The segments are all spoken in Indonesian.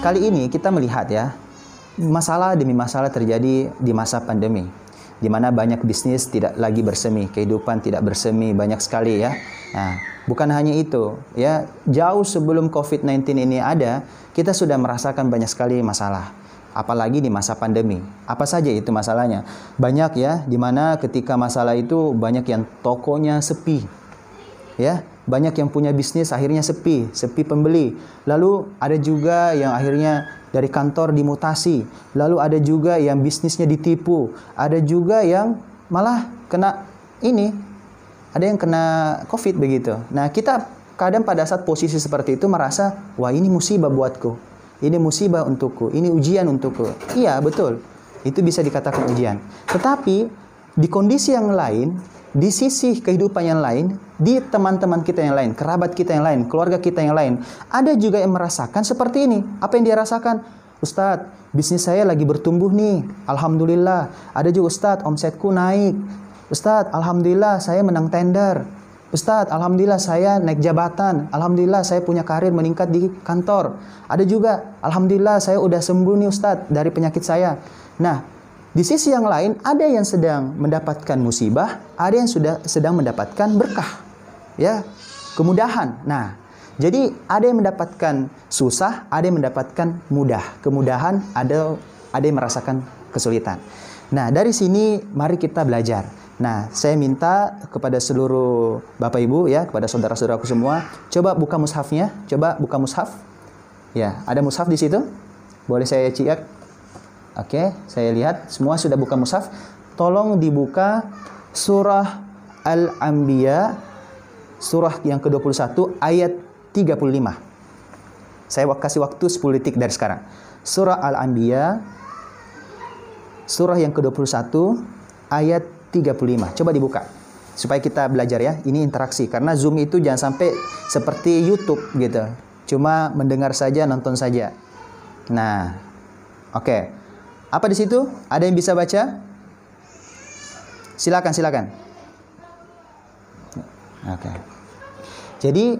kali ini kita melihat ya, masalah demi masalah terjadi di masa pandemi, di mana banyak bisnis tidak lagi bersemi, kehidupan tidak bersemi, banyak sekali ya. Nah, bukan hanya itu ya, jauh sebelum COVID-19 ini ada, kita sudah merasakan banyak sekali masalah. Apalagi di masa pandemi. Apa saja itu masalahnya? Banyak ya, di mana ketika masalah itu banyak yang tokonya sepi. Ya, banyak yang punya bisnis akhirnya sepi pembeli. Lalu ada juga yang akhirnya dari kantor dimutasi. Lalu ada juga yang bisnisnya ditipu. Ada juga yang malah kena ada yang kena COVID begitu. Nah, kita kadang pada saat posisi seperti itu merasa, wah ini musibah buatku. Ini musibah untukku. Ini ujian untukku. Iya, betul. Itu bisa dikatakan ujian. Tetapi di kondisi yang lain, di sisi kehidupan yang lain, di teman-teman kita yang lain, kerabat kita yang lain, keluarga kita yang lain, ada juga yang merasakan seperti ini. Apa yang dia rasakan? Ustadz, bisnis saya lagi bertumbuh nih. Alhamdulillah. Ada juga, Ustadz, omsetku naik. Ustadz, alhamdulillah saya menang tender. Ustadz, alhamdulillah saya naik jabatan. Alhamdulillah saya punya karir meningkat di kantor. Ada juga, alhamdulillah saya udah sembuh nih Ustadz dari penyakit saya. Nah, di sisi yang lain, ada yang sedang mendapatkan musibah, ada yang sudah sedang mendapatkan berkah, ya, kemudahan. Nah, jadi ada yang mendapatkan susah, ada yang mendapatkan mudah, kemudahan, ada yang merasakan kesulitan. Nah, dari sini mari kita belajar. Nah, saya minta kepada seluruh Bapak Ibu, ya, kepada saudara-saudaraku semua, coba buka mushafnya, coba buka mushaf. Ya, ada mushaf di situ? Boleh saya cek? Oke, saya lihat semua sudah buka mushaf. Tolong dibuka surah Al-Anbiya, surah yang ke-21 ayat 35. Saya kasih waktu 10 detik dari sekarang. Surah Al-Anbiya, surah yang ke-21 ayat 35. Coba dibuka supaya kita belajar ya. Ini interaksi, karena Zoom itu jangan sampai seperti YouTube gitu, cuma mendengar saja, nonton saja. Nah, oke. Apa di situ? Ada yang bisa baca? Silakan. Oke. Jadi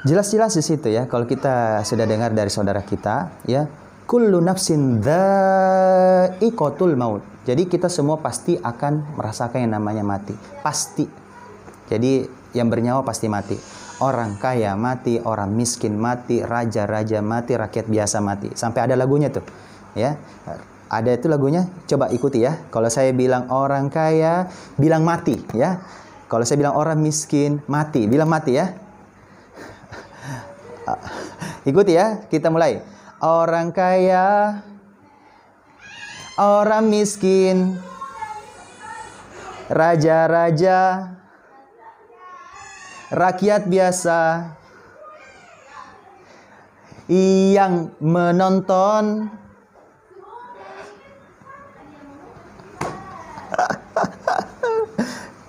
jelas-jelas di situ ya, kalau kita sudah dengar dari saudara kita ya, kullu nafsin dha'iqatul maut. Jadi kita semua pasti akan merasakan yang namanya mati. Pasti. Jadi yang bernyawa pasti mati. Orang kaya mati, orang miskin mati, raja-raja mati, rakyat biasa mati. Sampai ada lagunya tuh. Ya, ada itu lagunya, coba ikuti ya. Kalau saya bilang orang kaya, bilang mati ya. Kalau saya bilang orang miskin, mati, bilang mati ya. Ikuti ya, kita mulai. Orang kaya, orang miskin, raja-raja, rakyat biasa, yang menonton.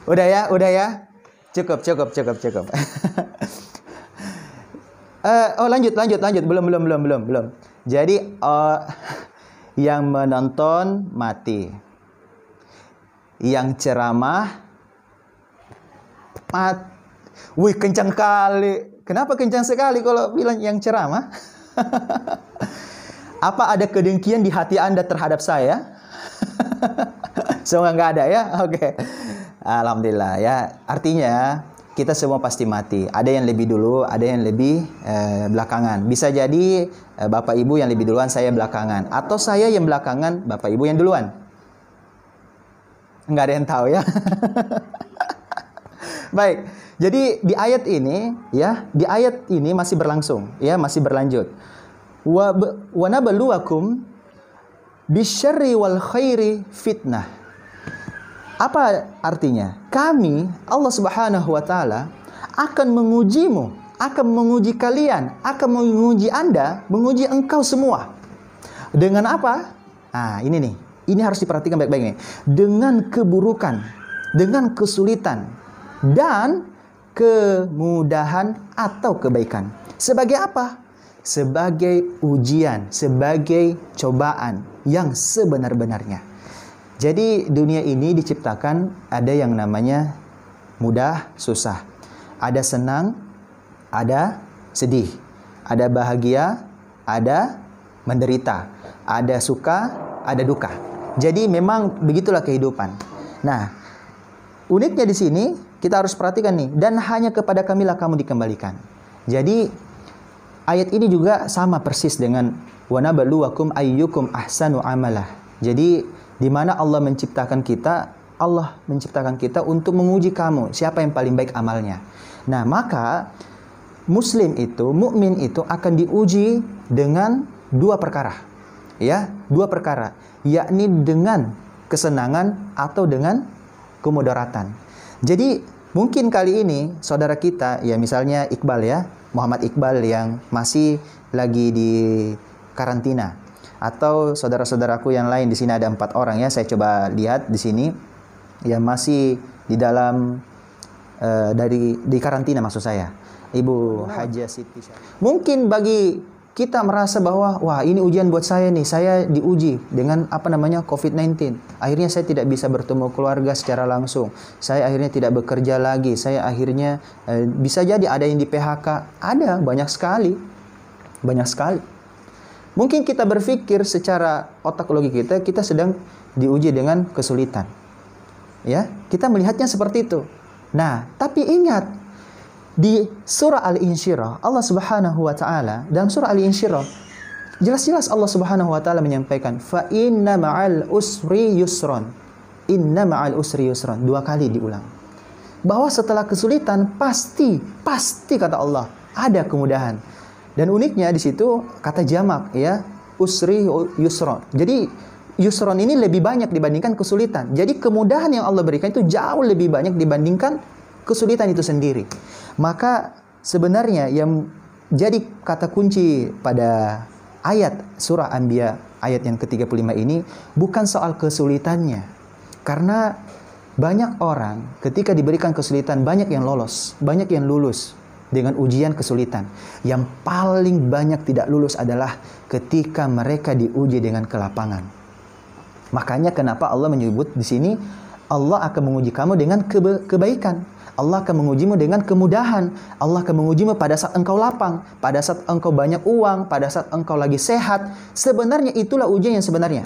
Udah ya. Cukup. Lanjut. Belum. Jadi yang menonton mati. Yang ceramah mati. Wih, kencang kali. Kenapa kencang sekali kalau bilang yang ceramah? Apa ada kedengkian di hati Anda terhadap saya? Semua nggak ada ya? Oke. Alhamdulillah ya. Artinya kita semua pasti mati. Ada yang lebih dulu, ada yang lebih belakangan. Bisa jadi Bapak Ibu yang lebih duluan, saya belakangan. Atau saya yang belakangan, Bapak Ibu yang duluan. Nggak ada yang tahu ya. Baik. Jadi di ayat ini masih berlangsung, ya, masih berlanjut. Wa nabluwakum bisyarri wal khairi fitnah. Apa artinya? Kami, Allah Subhanahu wa taala, akan mengujimu, akan menguji kalian, akan menguji Anda, menguji engkau semua. Dengan apa? Nah, ini nih. Ini harus diperhatikan baik-baik nih. Dengan keburukan, dengan kesulitan, dan kemudahan atau kebaikan. Sebagai apa? Sebagai ujian, sebagai cobaan yang sebenar-benarnya. Jadi dunia ini diciptakan ada yang namanya mudah, susah. Ada senang, ada sedih. Ada bahagia, ada menderita, ada suka, ada duka. Jadi memang begitulah kehidupan. Nah, uniknya di sini kita harus perhatikan nih, dan hanya kepada Kamilah kamu dikembalikan. Jadi ayat ini juga sama persis dengan wa nabluwakum ayyukum ahsanu amalah. Jadi di mana Allah menciptakan kita untuk menguji kamu siapa yang paling baik amalnya. Nah, maka muslim itu, mukmin itu akan diuji dengan dua perkara. Ya, dua perkara, yakni dengan kesenangan atau dengan kemudaratan. Jadi mungkin kali ini saudara kita, ya misalnya Iqbal ya, Muhammad Iqbal yang masih lagi di karantina, atau saudara-saudaraku yang lain, di sini ada 4 orang ya, saya coba lihat di sini yang masih di dalam di karantina maksud saya, Ibu Haja Siti. Mungkin bagi kita merasa bahwa wah ini ujian buat saya nih, saya diuji dengan COVID-19. Akhirnya saya tidak bisa bertemu keluarga secara langsung. Saya akhirnya tidak bekerja lagi. Saya akhirnya bisa jadi ada yang di PHK. Ada banyak sekali. Banyak sekali. Mungkin kita berpikir secara otak logik kita sedang diuji dengan kesulitan. Ya, kita melihatnya seperti itu. Nah, tapi ingat, di surah Al-Insyirah, Allah Subhanahu wa taala dalam surah Al-Insyirah jelas-jelas Allah Subhanahu wa taala menyampaikan fa inna ma'al usri yusron. Inna ma'al usri yusron, 2 kali diulang. Bahwa setelah kesulitan pasti kata Allah ada kemudahan. Dan uniknya di situ kata jamak ya, usri yusron. Jadi yusron ini lebih banyak dibandingkan kesulitan. Jadi kemudahan yang Allah berikan itu jauh lebih banyak dibandingkan kesulitan itu sendiri. Maka sebenarnya yang jadi kata kunci pada ayat surah Anbiya ayat yang ke-35 ini bukan soal kesulitannya. Karena banyak orang ketika diberikan kesulitan, banyak yang lolos, banyak yang lulus dengan ujian kesulitan. Yang paling banyak tidak lulus adalah ketika mereka diuji dengan kelapangan. Makanya kenapa Allah menyebut di sini Allah akan menguji kamu dengan kebaikan. Allah akan mengujimu dengan kemudahan. Allah akan mengujimu pada saat engkau lapang, pada saat engkau banyak uang, pada saat engkau lagi sehat. Sebenarnya itulah ujian yang sebenarnya.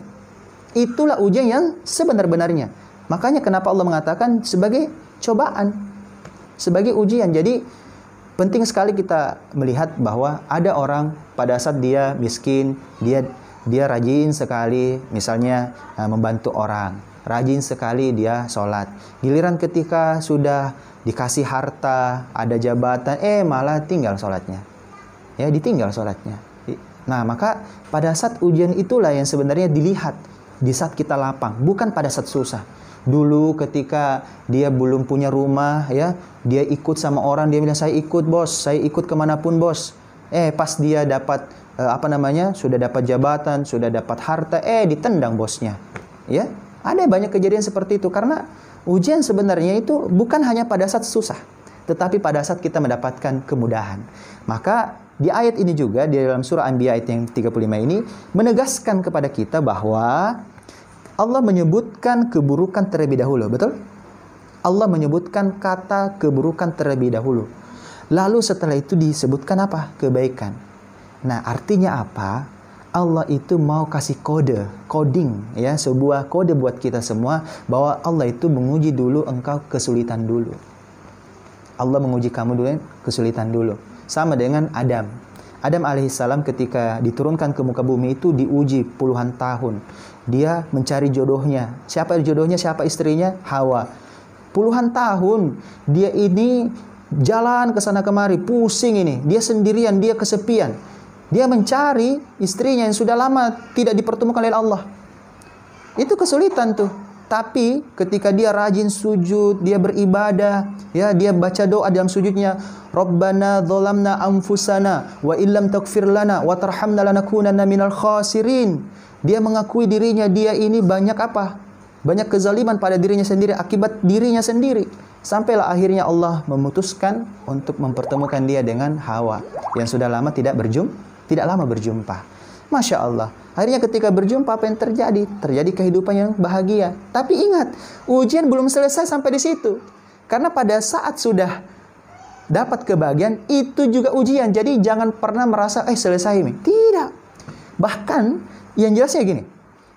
Itulah ujian yang sebenar-benarnya. Makanya kenapa Allah mengatakan sebagai cobaan, sebagai ujian. Jadi penting sekali kita melihat bahwa ada orang pada saat dia miskin, dia rajin sekali misalnya membantu orang. Rajin sekali dia sholat. Giliran ketika sudah dikasih harta, ada jabatan, malah tinggal sholatnya. Ya, ditinggal sholatnya. Nah, maka pada saat ujian itulah yang sebenarnya dilihat di saat kita lapang, bukan pada saat susah. Dulu ketika dia belum punya rumah, ya, dia ikut sama orang, dia bilang saya ikut bos, saya ikut kemanapun bos. Pas dia dapat sudah dapat jabatan, sudah dapat harta, ditendang bosnya. Ya. Ada banyak kejadian seperti itu karena ujian sebenarnya itu bukan hanya pada saat susah, tetapi pada saat kita mendapatkan kemudahan. Maka di ayat ini juga, di dalam surah Anbiya ayat yang 35 ini menegaskan kepada kita bahwa Allah menyebutkan keburukan terlebih dahulu, betul? Allah menyebutkan kata keburukan terlebih dahulu. Lalu setelah itu disebutkan apa? Kebaikan. Nah, artinya apa? Allah itu mau kasih coding ya, sebuah kode buat kita semua bahwa Allah itu menguji dulu engkau kesulitan dulu. Allah menguji kamu dulu kesulitan dulu. Sama dengan Adam. Adam alaihissalam ketika diturunkan ke muka bumi itu diuji puluhan tahun. Dia mencari jodohnya. Siapa jodohnya? Siapa istrinya? Hawa. Puluhan tahun dia ini jalan ke sana kemari, pusing ini. Dia sendirian, dia kesepian. Dia mencari istrinya yang sudah lama tidak dipertemukan oleh Allah. Itu kesulitan tuh. Tapi ketika dia rajin sujud, dia beribadah, ya, dia baca doa dalam sujudnya, Rabbana dzalamna anfusana wa illam taghfir lana wa tarhamna lanakunanna minal khasirin. Dia mengakui dirinya dia ini banyak apa? Banyak kezaliman pada dirinya sendiri akibat dirinya sendiri. Sampailah akhirnya Allah memutuskan untuk mempertemukan dia dengan Hawa yang sudah lama tidak lama berjumpa. Masya Allah. Akhirnya ketika berjumpa apa yang terjadi? Terjadi kehidupan yang bahagia. Tapi ingat, ujian belum selesai sampai di situ. Karena pada saat sudah dapat kebahagiaan itu juga ujian. Jadi jangan pernah merasa selesai nih. Tidak. Bahkan yang jelasnya gini,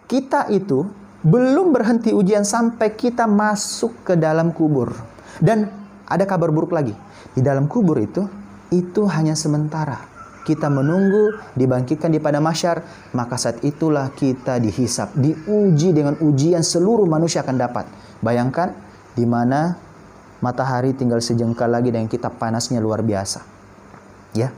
kita itu belum berhenti ujian sampai kita masuk ke dalam kubur. Dan ada kabar buruk lagi. Di dalam kubur itu hanya sementara. Kita menunggu dibangkitkan di padang mahsyar, maka saat itulah kita dihisap, diuji dengan ujian seluruh manusia akan dapat. Bayangkan di mana matahari tinggal sejengkal lagi dan kita panasnya luar biasa. Ya.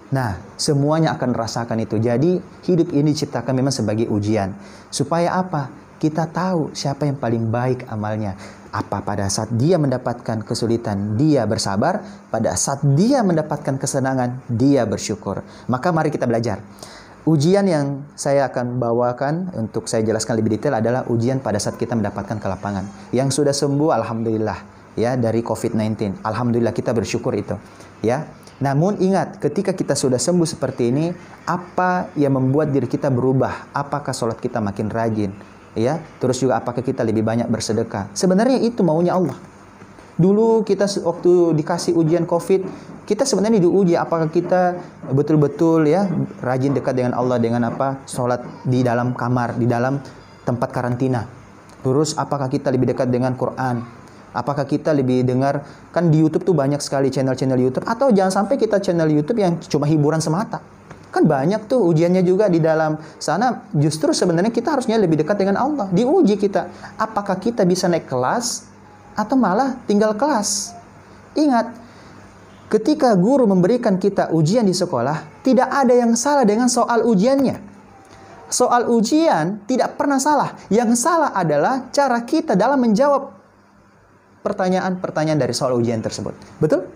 Nah, semuanya akan rasakan itu. Jadi, hidup ini diciptakan memang sebagai ujian. Supaya apa? Kita tahu siapa yang paling baik amalnya. Apa pada saat dia mendapatkan kesulitan, dia bersabar. Pada saat dia mendapatkan kesenangan, dia bersyukur. Maka mari kita belajar. Ujian yang saya akan bawakan untuk saya jelaskan lebih detail adalah ujian pada saat kita mendapatkan kelapangan. Yang sudah sembuh, alhamdulillah. Ya, dari COVID-19. Alhamdulillah, kita bersyukur itu. Ya. Namun ingat, ketika kita sudah sembuh seperti ini, apa yang membuat diri kita berubah? Apakah sholat kita makin rajin? Ya, terus juga apakah kita lebih banyak bersedekah? Sebenarnya itu maunya Allah. Dulu kita waktu dikasih ujian COVID, kita sebenarnya diuji apakah kita betul-betul ya rajin dekat dengan Allah dengan apa? Sholat di dalam kamar, di dalam tempat karantina. Terus apakah kita lebih dekat dengan Quran? Apakah kita lebih dengar, kan di YouTube tuh banyak sekali channel-channel YouTube, atau jangan sampai kita channel YouTube yang cuma hiburan semata. Kan banyak tuh ujiannya juga di dalam sana. Justru sebenarnya kita harusnya lebih dekat dengan Allah. Diuji kita. Apakah kita bisa naik kelas atau malah tinggal kelas? Ingat, ketika guru memberikan kita ujian di sekolah, tidak ada yang salah dengan soal ujiannya. Soal ujian tidak pernah salah. Yang salah adalah cara kita dalam menjawab pertanyaan-pertanyaan dari soal ujian tersebut. Betul?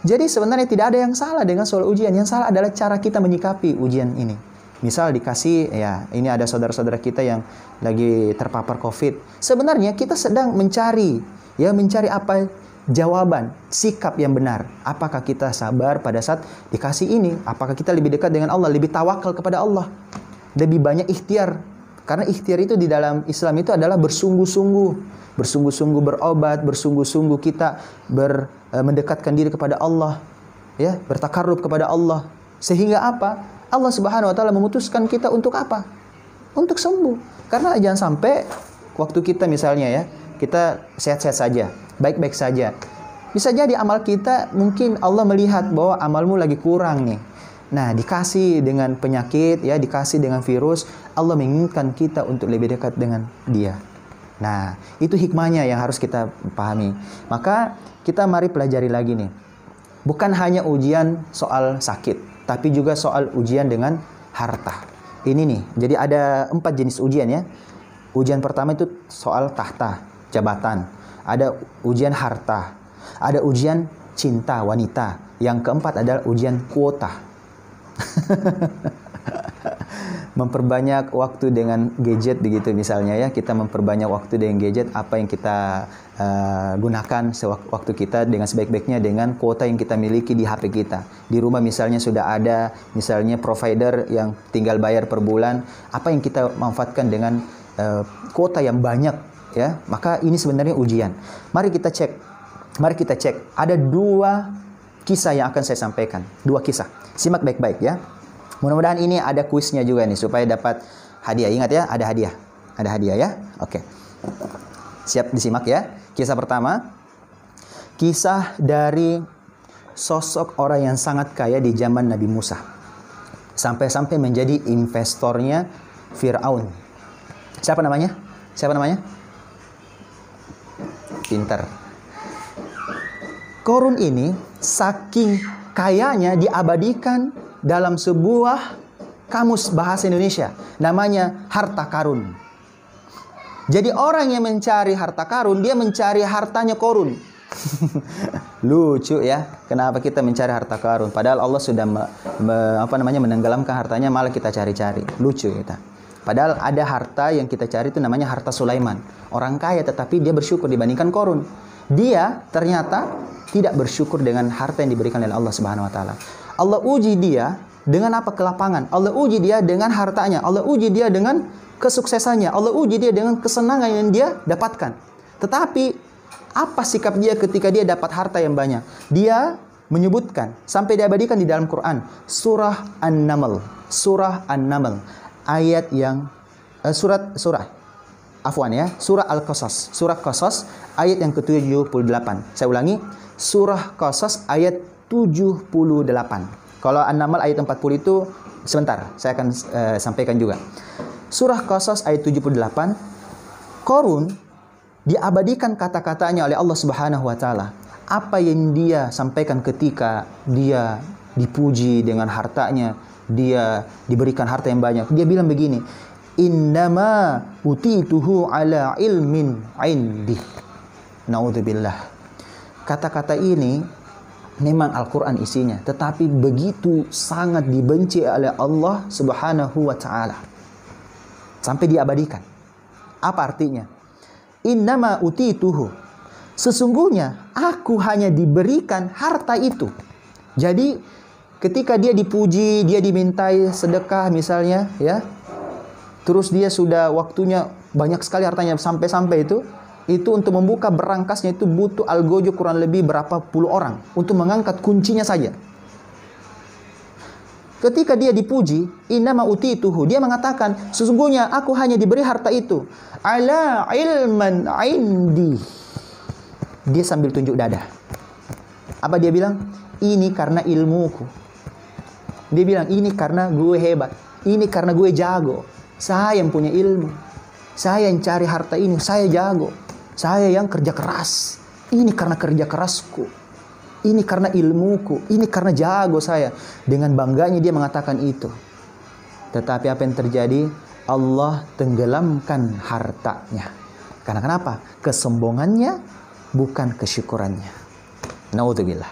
Jadi sebenarnya tidak ada yang salah dengan soal ujian. Yang salah adalah cara kita menyikapi ujian ini. Misal dikasih, ya ini ada saudara-saudara kita yang lagi terpapar COVID. Sebenarnya kita sedang mencari apa jawaban, sikap yang benar. Apakah kita sabar pada saat dikasih ini? Apakah kita lebih dekat dengan Allah, lebih tawakal kepada Allah? Lebih banyak ikhtiar. Karena ikhtiar itu di dalam Islam itu adalah bersungguh-sungguh. Bersungguh-sungguh berobat, bersungguh-sungguh kita mendekatkan diri kepada Allah, ya, bertakarrub kepada Allah. Sehingga apa? Allah Subhanahu wa taala memutuskan kita untuk apa? Untuk sembuh. Karena jangan sampai waktu kita misalnya ya, kita sehat-sehat saja, baik-baik saja. Bisa jadi amal kita mungkin Allah melihat bahwa amalmu lagi kurang nih. Nah, dikasih dengan penyakit, ya, dikasih dengan virus, Allah menginginkan kita untuk lebih dekat dengan Dia. Nah, itu hikmahnya yang harus kita pahami. Maka kita mari pelajari lagi nih. Bukan hanya ujian soal sakit, tapi juga soal ujian dengan harta. Ini nih, jadi ada 4 jenis ujian ya. Ujian pertama itu soal tahta, jabatan. Ada ujian harta. Ada ujian cinta, wanita. Yang keempat adalah ujian kuota. Memperbanyak waktu dengan gadget begitu misalnya ya, kita memperbanyak waktu dengan gadget, apa yang kita gunakan sewaktu kita dengan sebaik-baiknya dengan kuota yang kita miliki di HP kita. Di rumah misalnya sudah ada misalnya provider yang tinggal bayar per bulan, apa yang kita manfaatkan dengan kuota yang banyak ya, maka ini sebenarnya ujian. Mari kita cek. Ada 2 kisah yang akan saya sampaikan, 2 kisah. Simak baik-baik ya. Mudah-mudahan ini ada kuisnya juga nih supaya dapat hadiah. Ingat ya, ada hadiah. Ada hadiah ya. Oke. Siap disimak ya. Kisah pertama. Kisah dari sosok orang yang sangat kaya di zaman Nabi Musa. Sampai-sampai menjadi investornya Fir'aun. Siapa namanya? Pintar. Korun ini saking kayanya diabadikan dalam sebuah kamus bahasa Indonesia. Namanya harta karun. Jadi orang yang mencari harta karun, dia mencari hartanya korun. Lucu ya. Kenapa kita mencari harta karun? Padahal Allah sudah menenggelamkan hartanya, malah kita cari-cari. Lucu kita. Padahal ada harta yang kita cari itu namanya harta Sulaiman. Orang kaya tetapi dia bersyukur dibandingkan korun. Dia ternyata tidak bersyukur dengan harta yang diberikan oleh Allah Subhanahu wa taala. Allah uji dia dengan apa? Kelapangan. Allah uji dia dengan hartanya. Allah uji dia dengan kesuksesannya. Allah uji dia dengan kesenangan yang dia dapatkan. Tetapi apa sikap dia ketika dia dapat harta yang banyak? Dia menyebutkan sampai diabadikan di dalam Quran, surah An-Naml, ayat yang surah Al-Qasas, surah Qasas ayat yang ke-78. Saya ulangi, surah Qasas ayat 78. Kalau An-Naml ayat 40 itu sebentar, saya akan sampaikan juga. Surah Qasas ayat 78, Qarun diabadikan kata-katanya oleh Allah Subhanahu wa taala. Apa yang dia sampaikan ketika dia dipuji dengan hartanya, dia diberikan harta yang banyak. Dia bilang begini, innama utituhu ala ilmin indi. Naudzubillah. Kata-kata ini memang Al-Quran isinya, tetapi begitu sangat dibenci oleh Allah Subhanahu wa ta'ala, sampai diabadikan. Apa artinya? Innama utituhu, sesungguhnya aku hanya diberikan harta itu. Jadi ketika dia dipuji, dia dimintai sedekah misalnya, ya, terus dia sudah waktunya banyak sekali hartanya sampai-sampai itu untuk membuka berangkasnya itu butuh algojo kurang lebih berapa puluh orang untuk mengangkat kuncinya saja. Ketika dia dipuji, innama utituhu, dia mengatakan, sesungguhnya aku hanya diberi harta itu ala ilman indi. Dia sambil tunjuk dada. Apa dia bilang? Ini karena ilmuku. Dia bilang, ini karena gue hebat, ini karena gue jago. Saya yang punya ilmu, saya yang cari harta ini, saya jago, saya yang kerja keras. Ini karena kerja kerasku, ini karena ilmuku, ini karena jago saya. Dengan bangganya dia mengatakan itu. Tetapi apa yang terjadi? Allah tenggelamkan hartanya. Karena kenapa? Kesombongannya, bukan kesyukurannya. Naudzubillah.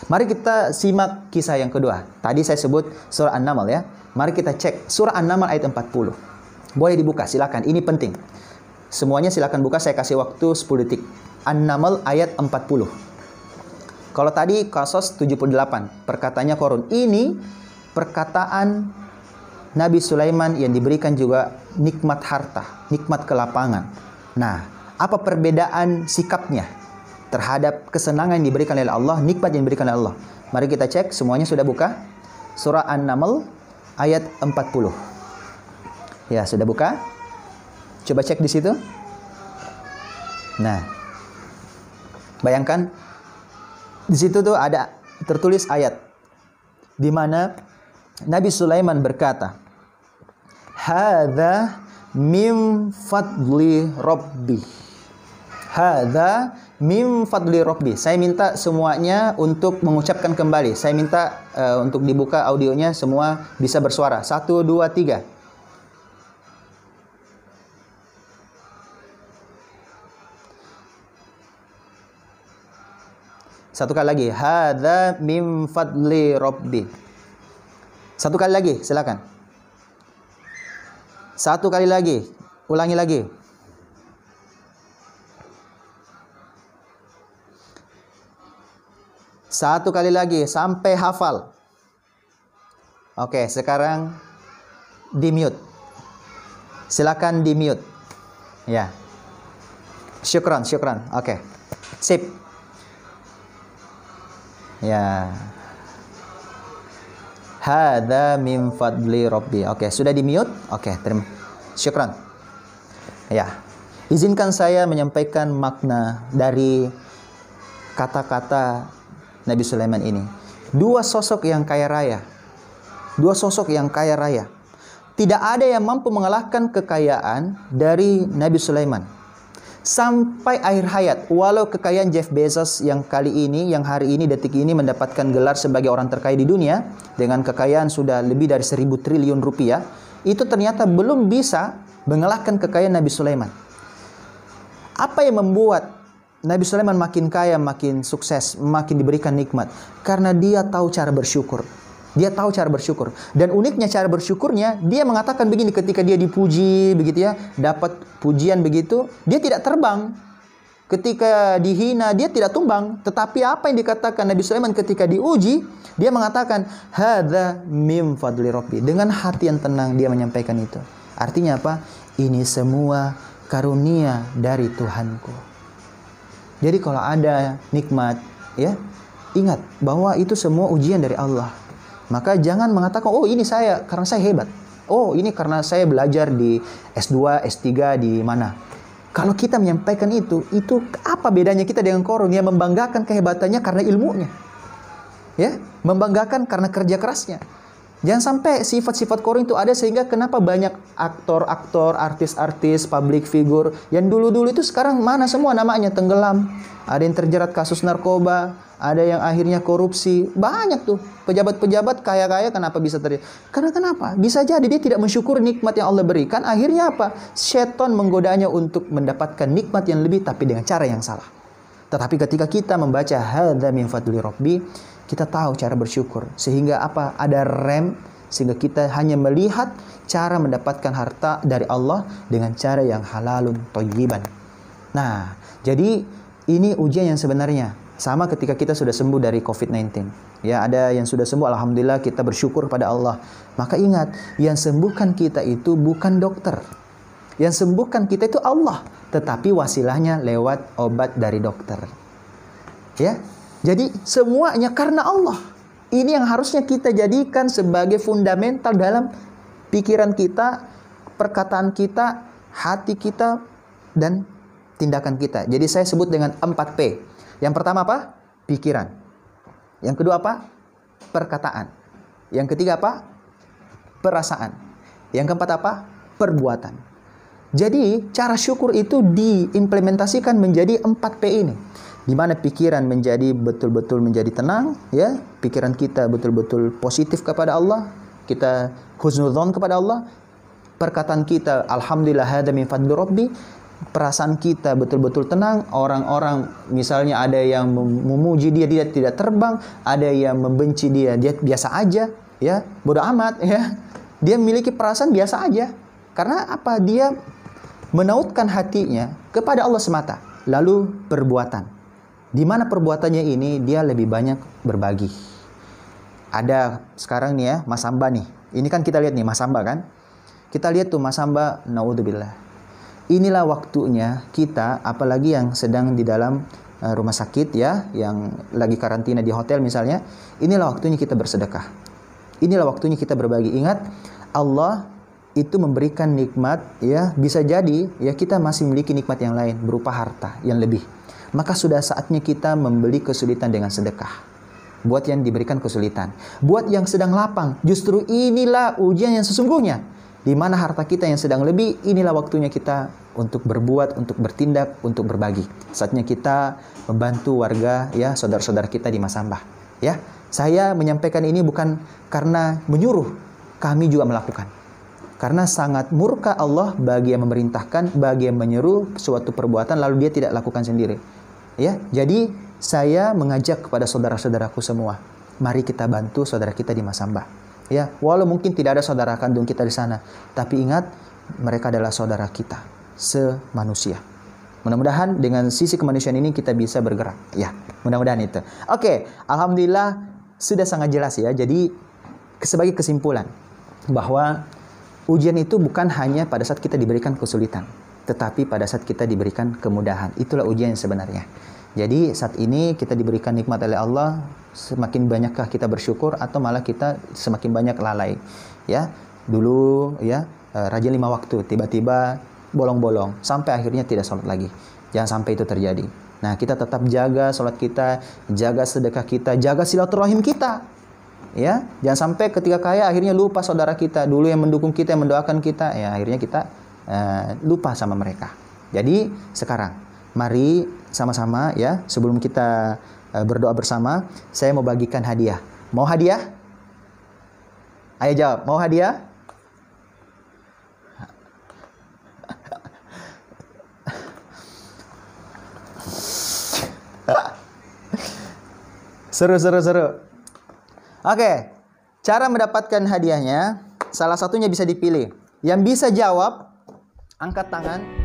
Mari kita simak kisah yang kedua. Tadi saya sebut surah An-Naml, ya. Mari kita cek surah An-Naml ayat 40. Boleh dibuka, silakan. Ini penting. Semuanya silakan buka, saya kasih waktu 10 detik. An-Naml ayat 40. Kalau tadi Qasas 78, perkataannya Qarun. Ini perkataan Nabi Sulaiman yang diberikan juga nikmat harta, nikmat kelapangan. Nah, apa perbedaan sikapnya terhadap kesenangan yang diberikan oleh Allah, nikmat yang diberikan oleh Allah? Mari kita cek, semuanya sudah buka. Surah An-Naml ayat 40. Ya, sudah buka? Coba cek di situ. Nah, bayangkan di situ tuh ada tertulis ayat di mana Nabi Sulaiman berkata, "Hadza min fadli Rabbi." Hadza min fadli Rabbi. Saya minta semuanya untuk mengucapkan kembali. Saya minta untuk dibuka audionya, semua bisa bersuara. 1, 2, 3. Satu kali lagi. Hadza min fadli Rabbi. Satu kali lagi, silakan. Satu kali lagi. Ulangi lagi. Satu kali lagi sampai hafal. Oke, sekarang di mute. Silakan di mute. Ya. Syukran. Oke. Sip. Ya. Hadza min fadli Rabbi. Oke, sudah di mute? Oke, terima. Syukran. Ya. Izinkan saya menyampaikan makna dari kata-kata Nabi Sulaiman ini. Dua sosok yang kaya raya. Tidak ada yang mampu mengalahkan kekayaan dari Nabi Sulaiman. Sampai akhir hayat, walau kekayaan Jeff Bezos yang kali ini, yang hari ini, detik ini mendapatkan gelar sebagai orang terkaya di dunia dengan kekayaan sudah lebih dari 1.000 triliun rupiah, itu ternyata belum bisa mengalahkan kekayaan Nabi Sulaiman. Apa yang membuat Nabi Sulaiman makin kaya, makin sukses, makin diberikan nikmat? Karena dia tahu cara bersyukur. Dan uniknya cara bersyukurnya, dia mengatakan begini ketika dia dipuji, begitu ya, dapat pujian begitu, dia tidak terbang. Ketika dihina, dia tidak tumbang. Tetapi apa yang dikatakan Nabi Sulaiman ketika diuji, dia mengatakan, hadza min fadli Rabbi. Dengan hati yang tenang dia menyampaikan itu. Artinya apa? Ini semua karunia dari Tuhanku. Jadi kalau ada nikmat, ya, Ingat bahwa itu semua ujian dari Allah. Maka jangan mengatakan, oh ini saya karena saya hebat. Oh ini karena saya belajar di S2, S3 di mana. Kalau kita menyampaikan itu apa bedanya kita dengan Qarun yang membanggakan kehebatannya karena ilmunya. Ya, membanggakan karena kerja kerasnya. Jangan sampai sifat-sifat Qarun itu ada sehingga kenapa banyak aktor-aktor, artis-artis, public figure yang dulu-dulu itu sekarang mana semua namanya tenggelam. Ada yang terjerat kasus narkoba, ada yang akhirnya korupsi. Banyak tuh pejabat-pejabat kaya-kaya kenapa bisa terjadi? Karena kenapa? Bisa jadi dia tidak mensyukuri nikmat yang Allah berikan. Akhirnya apa? Syaitan menggodanya untuk mendapatkan nikmat yang lebih tapi dengan cara yang salah. Tetapi ketika kita membaca hadza min fadli rabbi, kita tahu cara bersyukur. Sehingga apa? Ada rem. Sehingga kita hanya melihat cara mendapatkan harta dari Allah dengan cara yang halalun thayyiban. Nah, jadi ini ujian yang sebenarnya. Sama ketika kita sudah sembuh dari COVID-19. Ya, ada yang sudah sembuh, alhamdulillah kita bersyukur pada Allah. Maka ingat, yang sembuhkan kita itu bukan dokter. Yang sembuhkan kita itu Allah. Tetapi wasilahnya lewat obat dari dokter. Ya. Jadi semuanya karena Allah. Ini yang harusnya kita jadikan sebagai fundamental dalam pikiran kita, perkataan kita, hati kita, dan tindakan kita. Jadi saya sebut dengan 4P. Yang pertama apa? Pikiran. Yang kedua apa? Perkataan. Yang ketiga apa? Perasaan. Yang keempat apa? Perbuatan. Jadi cara syukur itu diimplementasikan menjadi 4P ini. Di mana pikiran menjadi betul-betul menjadi tenang, ya, pikiran kita betul-betul positif kepada Allah, kita husnudzon kepada Allah, perkataan kita alhamdulillah hadza min fadli rabbi, perasaan kita betul-betul tenang, orang-orang misalnya ada yang memuji dia tidak terbang, ada yang membenci dia biasa aja, ya, bodoh amat, ya. Dia memiliki perasaan biasa aja. Karena apa? Dia menautkan hatinya kepada Allah semata. Lalu perbuatan. Di mana perbuatannya ini dia lebih banyak berbagi. Ada sekarang nih ya, Mas Hamba nih. Ini kan kita lihat nih Mas Hamba kan. Kita lihat tuh Mas Hamba, naudzubillah. Inilah waktunya kita, apalagi yang sedang di dalam rumah sakit ya, yang lagi karantina di hotel misalnya, inilah waktunya kita bersedekah. Inilah waktunya kita berbagi. Ingat, Allah itu memberikan nikmat ya, bisa jadi ya kita masih memiliki nikmat yang lain berupa harta yang lebih. Maka sudah saatnya kita membeli kesulitan dengan sedekah. Buat yang diberikan kesulitan. Buat yang sedang lapang. Justru inilah ujian yang sesungguhnya. Di mana harta kita yang sedang lebih, inilah waktunya kita untuk berbuat, untuk bertindak, untuk berbagi. Saatnya kita membantu warga, ya, saudara-saudara kita di Masambah. Ya, saya menyampaikan ini bukan karena menyuruh. Kami juga melakukan. Karena sangat murka Allah bagi yang memerintahkan, bagi yang menyeru suatu perbuatan lalu dia tidak lakukan sendiri. Ya, jadi saya mengajak kepada saudara-saudaraku semua, mari kita bantu saudara kita di Masambah. Ya, walau mungkin tidak ada saudara kandung kita di sana, tapi ingat mereka adalah saudara kita semanusia. Mudah-mudahan dengan sisi kemanusiaan ini kita bisa bergerak. Ya, mudah-mudahan itu. Oke, alhamdulillah sudah sangat jelas ya. Jadi sebagai kesimpulan bahwa ujian itu bukan hanya pada saat kita diberikan kesulitan, tetapi pada saat kita diberikan kemudahan. Itulah ujian yang sebenarnya. Jadi saat ini kita diberikan nikmat oleh Allah, semakin banyakkah kita bersyukur atau malah kita semakin banyak lalai. Ya, dulu ya rajin 5 waktu, tiba-tiba bolong-bolong sampai akhirnya tidak sholat lagi. Jangan sampai itu terjadi. Nah, kita tetap jaga sholat kita, jaga sedekah kita, jaga silaturahim kita. Ya, jangan sampai ketika kaya akhirnya lupa saudara kita dulu yang mendukung kita, yang mendoakan kita, ya akhirnya kita lupa sama mereka. Jadi sekarang mari sama-sama ya, sebelum kita berdoa bersama, saya mau bagikan hadiah. Mau hadiah? Ayo jawab, mau hadiah? Seru. Oke, cara mendapatkan hadiahnya, salah satunya bisa dipilih. Yang bisa jawab, angkat tangan.